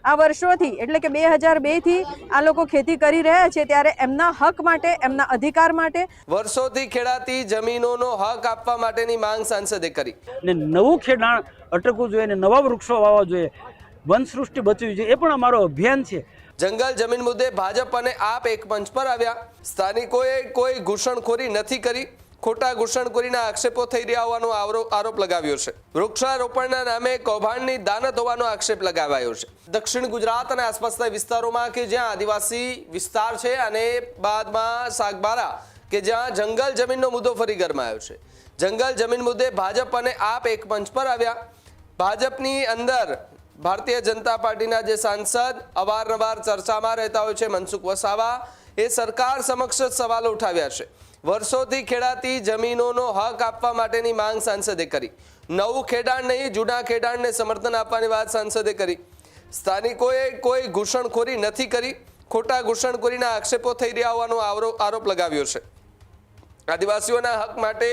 આ વર્ષોથી એટલે કે 2002 થી આ લોકો ખેતી કરી રહ્યા છે, ત્યારે એમના હક માટે, એમના અધિકાર માટે વર્ષોથી ખેડાતી જમીનોનો હક આપવા માટેની માંગ સાંસદે કરી ને નવું ખેડાણ અટકવું જોઈએ ને નવા વૃક્ષો વાવવા જોઈએ, વનસૃષ્ટિ બચવી જોઈએ, એ પણ અમારો અભિયાન છે। જંગલ જમીન મુદ્દે ભાજપ અને આપ એક મંચ પર આવ્યા। સ્થાનિકોએ કોઈ ઘૂસણખોરી નથી કરી, ખોટા ઘૂસણખોરીના આક્ષેપો થઈ રહ્યા હોવાનો આરોપ લગાવ્યો છે। વૃક્ષારોપણના નામે કૌભાંડની દાનત હોવાનો આક્ષેપ લગાવાયો છે। દક્ષિણ ગુજરાત અને આસપાસના વિસ્તારોમાં કે જ્યાં આદિવાસી વિસ્તાર છે અને બાદમાં સાગબારા કે જ્યાં જંગલ જમીનનો મુદ્દો ફરી ગરમાયો છે। જંગલ જમીન મુદ્દે ભાજપ અને આપ એક મંચ પર આવ્યા। ભાજપની અંદર ભારતીય જનતા પાર્ટીના જે સાંસદ અવારનવાર ચર્ચામાં રહેતા હોય છે, મનસુખ વસાવા, એ સરકાર સમક્ષ સવાલો ઉઠાવ્યા છે। વર્ષોથી ખેડાતી જમીનોનો હક આપવા માટેની માંગ સાંસદે કરી। નવું ખેડાણ નહીં, જૂના ખેડાણને સમર્થન આપવાની વાત સાંસદે કરી। સ્થાનિકોએ કોઈ ઘૂસણખોરી નથી કરી, ખોટા ઘૂસણખોરીના આક્ષેપો થઈ રહ્યા હોવાનો આરોપ લગાવ્યો છે। આદિવાસીઓના હક માટે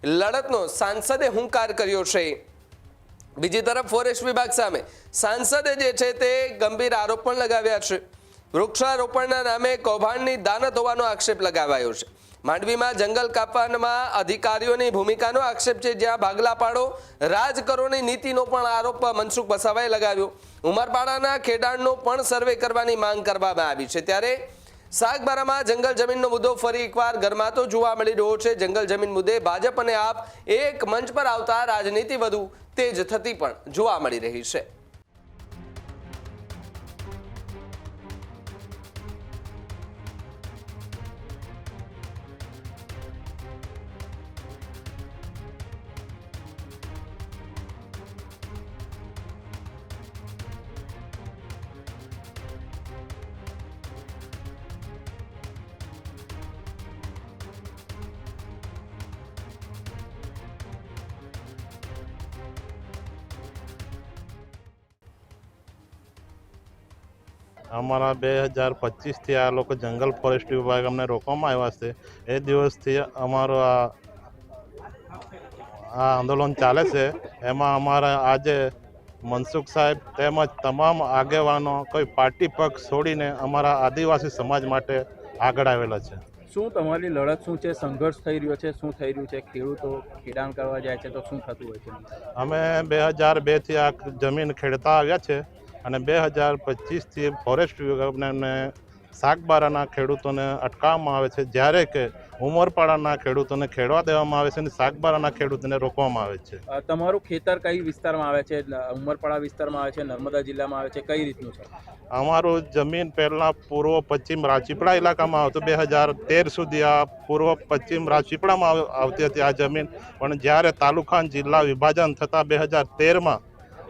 લડતનો સાંસદે હુંકાર કર્યો છે। બીજી તરફ ફોરેસ્ટ વિભાગ સામે સાંસદે જે છે તે ગંભીર આરોપ પણ લગાવ્યા છે। વૃક્ષારોપણના નામે કૌભાંડની દાનત હોવાનો આક્ષેપ લગાવાયો છે। માંડવીમાં જંગલ કાપવામાં અધિકારીઓની ભૂમિકાનો આક્ષેપ છે, જ્યાં ભાગલા પાડો રાજ કરોની નીતિનો પણ આરોપ મનસુખ વસાવાએ લગાવ્યો। ઉમરપાડાના ખેડાણનો પણ સર્વે કરવાની માંગ કરવામાં આવી છે। ત્યારે સાગબારામાં જંગલ જમીનનો મુદ્દો ફરી એકવાર ગરમાતો જોવા મળી રહ્યો છે। જંગલ જમીન મુદ્દે ભાજપ અને આપ એક મંચ પર આવતા રાજનીતિ વધુ તેજ થતી પણ જોવા મળી રહી છે। અમારા 2025થી આ લોકો જંગલ ફોરેસ્ટ વિભાગ અમને રોકવામાં આવ્યા છે। એ દિવસથી અમારો આ આંદોલન ચાલે છે। એમાં અમારા આજે મનસુખ સાહેબ તેમજ તમામ આગેવાનો કોઈ પાર્ટી પક્ષ છોડીને અમારા આદિવાસી સમાજ માટે આગળ આવેલા છે। શું તમારી લડત શું છે? સંઘર્ષ થઈ રહ્યો છે? શું થઈ રહ્યું છે? ખેડૂતો ખેડાણ કરવા જાય છે તો શું થતું હોય છે? અમે 2002થી આ જમીન ખેડતા આવ્યા છે અને 2025થી ફોરેસ્ટ વિભાગને સાગબારાના ખેડૂતોને અટકાવવામાં આવે છે, જ્યારે કે ઉમરપાડાના ખેડૂતોને ખેડવા દેવામાં આવે છે અને સાગબારાના ખેડૂતોને રોકવામાં આવે છે। તમારું ખેતર કઈ વિસ્તારમાં આવે છે? ઉમરપાડા વિસ્તારમાં આવે છે, નર્મદા જિલ્લામાં આવે છે, કઈ રીતનું છે? અમારું જમીન પહેલાં પૂર્વ પશ્ચિમ રાજપીપળા ઇલાકામાં આવતું। 2013 સુધી આ પૂર્વ પશ્ચિમ રાજપીપળામાં આવતી હતી આ જમીન, પણ જ્યારે તાલુકા જિલ્લા વિભાજન થતાં 2013માં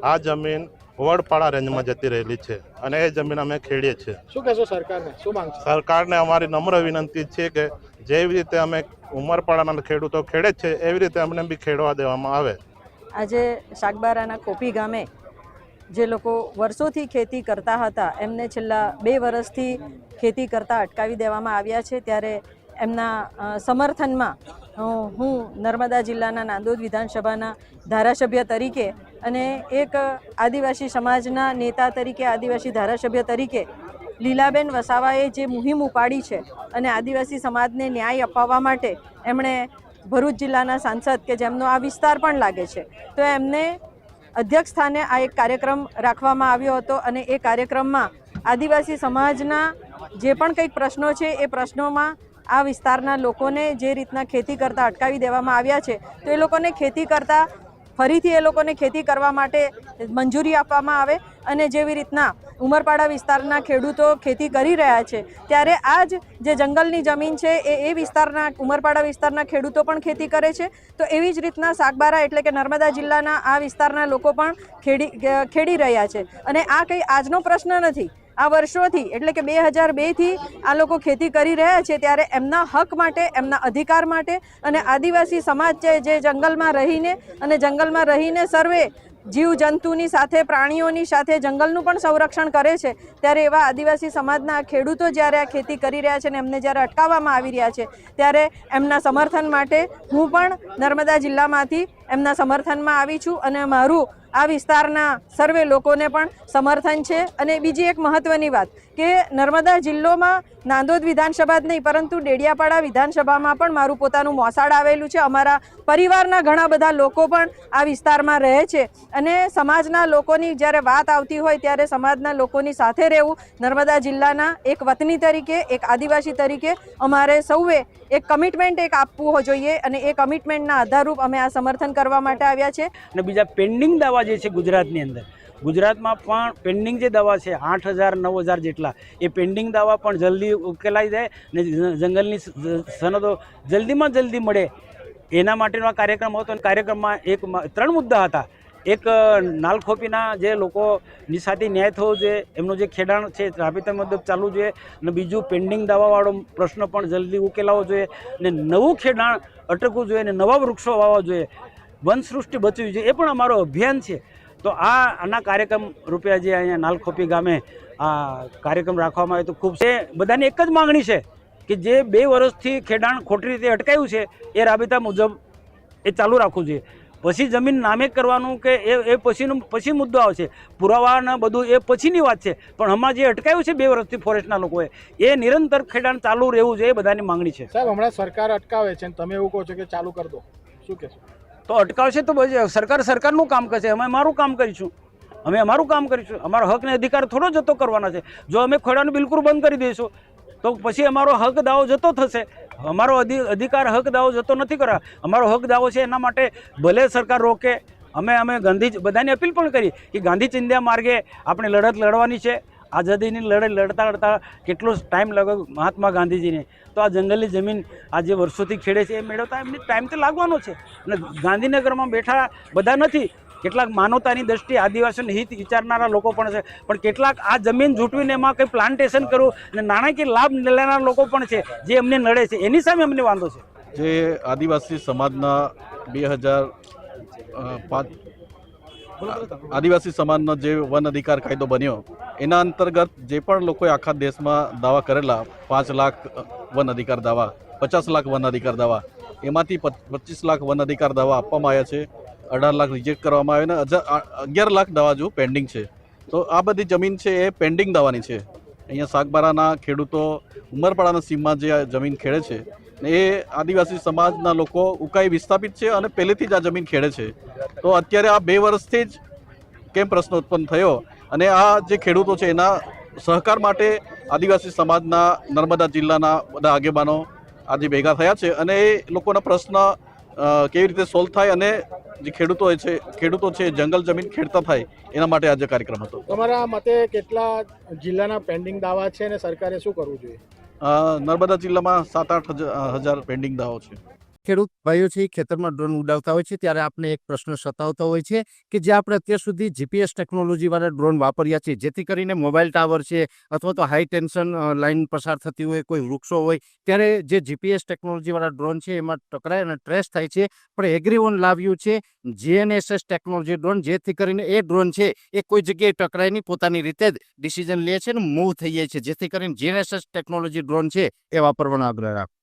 આ જમીન વડપાડા રેન્જમાં જતી રહેલી છે અને એ જમીન અમે ખેડીએ છીએ। શું કહેશો સરકારને? શું માંગ છે? સરકારને અમારી નમ્ર વિનંતી છે કે જેવી રીતે અમે ઉમરપાડાના ખેડૂતો ખેડે છે એવી રીતે અમને બી ખેડવા દેવામાં આવે। આજે સાગબારાના કોપી ગામે જે લોકો વર્ષોથી ખેતી કરતા હતા, એમને છેલ્લા 2 વર્ષથી ખેતી કરતા અટકાવી દેવામાં આવ્યા છે। ત્યારે એમના સમર્થનમાં હું નર્મદા જિલ્લાના નાંદોદ વિધાનસભાના ધારાસભ્ય તરીકે અને એક આદિવાસી સમાજના નેતા તરીકે, આદિવાસી ધારાસભ્ય તરીકે લીલાબેન વસાવાએ જે મુહિમ ઉપાડી છે અને આદિવાસી સમાજને ન્યાય અપાવવા માટે એમણે ભરૂચ જિલ્લાના સાંસદ કે જેમનો આ વિસ્તાર પણ લાગે છે, તો એમને અધ્યક્ષ સ્થાને આ એક કાર્યક્રમ રાખવામાં આવ્યો હતો અને એ કાર્યક્રમમાં આદિવાસી સમાજના જે પણ કંઈક પ્રશ્નો છે એ પ્રશ્નોમાં આ વિસ્તારના લોકોને જે રીતના ખેતી કરતા અટકાવી દેવામાં આવ્યા છે, તો એ લોકોને ખેતી કરતા ફરીથી એ લોકોને ખેતી કરવા માટે મંજૂરી આપવામાં આવે અને જેવી રીતના ઉમરપાડા વિસ્તારના ખેડૂતો ખેતી કરી રહ્યા છે, ત્યારે આ જ જે જંગલની જમીન છે એ વિસ્તારના ઉમરપાડા વિસ્તારના ખેડૂતો પણ ખેતી કરે છે। તો એવી જ રીતના સાગબારા એટલે કે નર્મદા જિલ્લાના આ વિસ્તારના લોકો પણ ખેડી રહ્યા છે અને આ કંઈ આજનો પ્રશ્ન નથી। આ વર્ષોથી એટલે કે 2002 થી આ લોકો ખેતી કરી રહ્યા છે, ત્યારે એમના હક માટે, એમના અધિકાર માટે અને આદિવાસી સમાજ છે જે જંગલમાં રહીને સર્વે જીવજંતુની સાથે, પ્રાણીઓની સાથે જંગલનું પણ સંરક્ષણ કરે છે, ત્યારે એવા આદિવાસી સમાજના ખેડૂતો જ્યારે આ ખેતી કરી રહ્યા છે અને એમને જ્યારે અટકાવવામાં આવી રહ્યા છે, ત્યારે એમના સમર્થન માટે હું પણ નર્મદા જિલ્લામાંથી એમના સમર્થનમાં આવી છું અને મારું આ વિસ્તારના સર્વે લોકોને પણ સમર્થન છે. અને બીજી એક મહત્ત્વની વાત કે નર્મદા જિલ્લોમાં નાંદોદ વિધાનસભા જ નહીં પરંતુ ડેડિયાપાડા વિધાનસભામાં પણ મારું પોતાનું મોસાળ આવેલું છે. અમારા પરિવારના ઘણા બધા લોકો પણ આ વિસ્તારમાં રહે છે અને સમાજના લોકોની જ્યારે વાત આવતી હોય ત્યારે સમાજના લોકોની સાથે રહેવું નર્મદા જિલ્લાના એક વતની તરીકે, એક આદિવાસી તરીકે અમારે સૌએ એક કમિટમેન્ટ એક આપવું જોઈએ અને એ કમિટમેન્ટના આધારરૂપ અમે આ સમર્થન કરવા માટે આવ્યા છે. અને બીજા પેન્ડિંગ દાવા જે છે ગુજરાતની અંદર, ગુજરાતમાં પણ પેન્ડિંગ જે દાવા છે 8,000 9,000 જેટલા, એ પેન્ડિંગ દાવા પણ જલ્દી ઉકેલાઈ જાય ને જંગલની સનદો જલ્દીમાં જલ્દી મળે એના માટેનો આ કાર્યક્રમ હતો. કાર્યક્રમમાં 3 મુદ્દા હતા. એક નાલખોપીના જે લોકોની સાથે ન્યાય થવો જોઈએ, એમનું જે ખેડાણ છે રાબેતા મુજબ ચાલવું જોઈએ, અને બીજું પેન્ડિંગ દાવાવાળો પ્રશ્ન પણ જલ્દી ઉકેલાવો જોઈએ ને નવું ખેડાણ અટકવું જોઈએ ને નવા વૃક્ષો વાવવા જોઈએ, વનસૃષ્ટિ બચવી જોઈએ, એ પણ અમારો અભિયાન છે. તો આના કાર્યક્રમ રૂપે જે અહીંયા નાલખોપી ગામે આ કાર્યક્રમ રાખવામાં આવ્યો તો ખૂબ છે. બધાની એક જ માંગણી છે કે જે 2 વર્ષથી ખેડાણ ખોટી રીતે અટકાયું છે એ રાબેતા મુજબ એ ચાલુ રાખવું જોઈએ. પછી જમીન નામે કરવાનું કે એ પછી મુદ્દો આવશે, પુરાવાના બધું એ પછીની વાત છે. પણ હમણાં જે અટકાયું છે 2 વર્ષથી ફોરેસ્ટના લોકોએ, એ નિરંતર ખેડાણ ચાલુ રહેવું જોઈએ, બધાની માંગણી છે. સાહેબ, હમણાં સરકાર અટકાવે છે તમે એવું કહો છો કે ચાલુ કરી દો, શું કહેશો? તો અટકાવશે તો સરકારનું કામ કરશે, અમે અમારું કામ કરીશું. અમારો હક ને અધિકાર થોડો જતો કરવાના છે. જો અમે ખેડાણ બિલકુલ બંધ કરી દઈશું તો પછી અમારો હક દાવો જતો થશે. અમારો અધિકાર હક દાવો જતો નથી કરવા. અમારો હક દાવો છે, એના માટે ભલે સરકાર રોકે. અમે બધાની અપીલ પણ કરી કે ગાંધી ચિંધ્યા માર્ગે આપણે લડત લડવાની છે. આઝાદીની લડત લડતા કેટલો ટાઈમ લાગ્યો મહાત્મા ગાંધીજીને. તો આ જંગલની જમીન આ જે વર્ષોથી ખેડે છે એ મેળવતા એમને ટાઈમ તો લાગવાનો છે. અને ગાંધીનગરમાં બેઠા બધા નથી, કેટલાક માનવતાની દ્રષ્ટિએ આદિવાસીઓને હિત વિચારનારા લોકો પણ છે, પણ કેટલાક આ જમીન ઝૂંટવીને એમાં કંઈ પ્લાન્ટેશન કરવું અને નાણાકીય લાભ લેનારા લોકો પણ છે જે એમને નડે છે. એની સામે અમને વાંધો છે. જે આદિવાસી સમાજના 2005 આદિવાસી સમાજનો જે વન અધિકાર કાયદો બન્યો એના અંતર્ગત જે પણ લોકોએ આખા દેશમાં દાવા કરેલા 5 લાખ વન અધિકાર દાવા, 50 લાખ વન અધિકાર દાવા, એમાંથી 25 લાખ વન અધિકાર દાવા આપવામાં આવ્યા છે, 18 લાખ રિજેક્ટ કરવામાં આવ્યા અને 11 લાખ દાવા જો પેન્ડિંગ છે. તો આ બધી જમીન છે એ પેન્ડિંગ દાવાની છે. અહીંયા સાગબારાના ખેડૂતો ઉમરપાડાના સીમમાં જે જમીન ખેડે છે એ આદિવાસી સમાજના લોકો ઉકાઈ વિસ્થાપિત છે અને પહેલેથી જ આ જમીન ખેડે છે. તો અત્યારે આ 2 વર્ષથી જ કેમ પ્રશ્ન ઉત્પન્ન થયો અને આ જે ખેડૂતો છે એના સહકાર માટે આદિવાસી સમાજના નર્મદા જિલ્લાના બધા આગેવાનો આજે ભેગા થયા છે અને એ લોકોના પ્રશ્ન કેવી રીતે સોલ્વ થાય અને જે ખેડૂતો છે જંગલ જમીન ખેડતા થાય એના માટે આજે કાર્યક્રમ હતો. તમારા મતે કેટલા જિલ્લાના પેન્ડિંગ દાવા છે અને સરકારે શું કરવું જોઈએ? નર્મદા જિલ્લામાં 7-8 હજાર પેન્ડિંગ દાવો છે. ખેડૂત ભાઈઓ છે ખેતરમાં ડ્રોન ઉડાવતા હોય છે ત્યારે આપણે એક પ્રશ્ન સતાવતો હોય છે કે જે આપણે અત્યાર સુધી જીપીએસ ટેકનોલોજીવાળા ડ્રોન વાપર્યા છે, જેથી કરીને મોબાઈલ ટાવર છે અથવા તો હાઈ ટેન્શન લાઇન પસાર થતી હોય, કોઈ વૃક્ષો હોય, ત્યારે જે જીપીએસ ટેકનોલોજીવાળા ડ્રોન છે એમાં ટકરાય અને ટ્રેસ થાય છે. પણ એગ્રીવન લાવ્યું છે GNSS ટેકનોલોજી ડ્રોન, જેથી કરીને એ ડ્રોન છે એ કોઈ જગ્યાએ ટકરાય નહીં, પોતાની રીતે જ ડિસિઝન લે છે અને મૂવ થઈ જાય છે. જેથી કરીને GNSS ટેકનોલોજી ડ્રોન છે એ વાપરવાનો આગ્રહ રાખો.